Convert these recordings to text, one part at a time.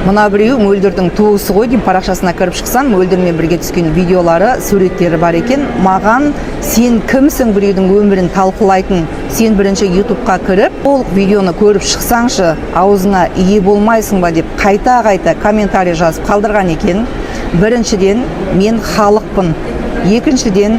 Мына біреу мөлдірдің туысы ғой деп парақшасына кіріп шықсам, мөлдірмен бірге түскен видеолары, суреттері бар екен. Маған сен кімсің біреудің өмірін талқылайтын? Сен бірінші ютубқа кіріп, ол видеоны көріп шықсаңшы, аузыңа ие болмайсың ба деп қайта-қайта комментарий жазып қалдырған екен. Біріншіден, мен халықпын. Екіншіден,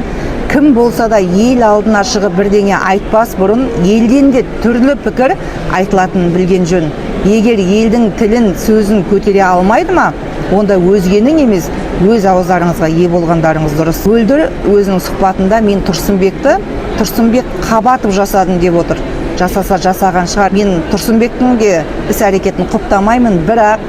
кім болса да ел алдына шығып бірдеңе айтпас бұрын елден де түрлі пікір айтылатынын білген жөн. Егер елдің тілін, сөзін көтере алмайды ма, онда өзгенің емес, өз ауыздарыңызға ие болғандарыңыз дұрыс. Мөлдір өзінің сұхбатында мен Тұрсынбек Қабатов жасадым деп отыр. Жасаса жасаған шығар. Мен Тұрсынбектің де іс-әрекетін құптамаймын, бірақ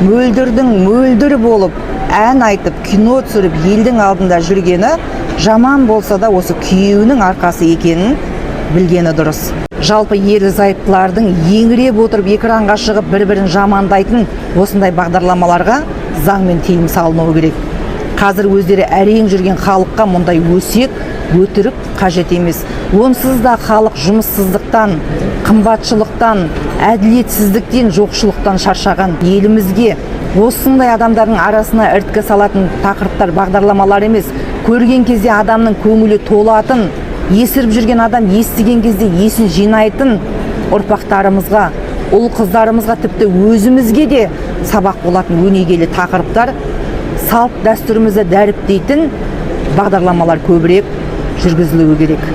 мөлдірдің мөлдір болып ән айтып, кино түсіріп, елдің алдында жүргені жаман болса да осы күйеуінің арқасы екенін білгені дұрыс. Жалпы ерлі-зайыптылардың еңіреп отырып экранға шығып бір-бірін жамандайтын осындай бағдарламаларға заңмен тыйым салынуы керек. Қазір өздері әрең жүрген халыққа мұндай өсек, өтірік қажет емес. Онсыз да халық жұмыссыздықтан, қымбатшылықтан, әділетсіздіктен, жоқшылықтан шаршаған. Елімізге осындай адамдардың арасына іріткі салатын тақырыптар, бағдарламалар емес, көрген кезде адамның көңілі толатын, есіріп жүрген адам естіген кезде есін жинайтын ұрпақтарымызға, ұл қыздарымызға, тіпті өзімізге де сабақ болатын өнегелі тақырыптар, салт дәстүрімізді дәріптейтін бағдарламалар көбірек жүргізілуі керек.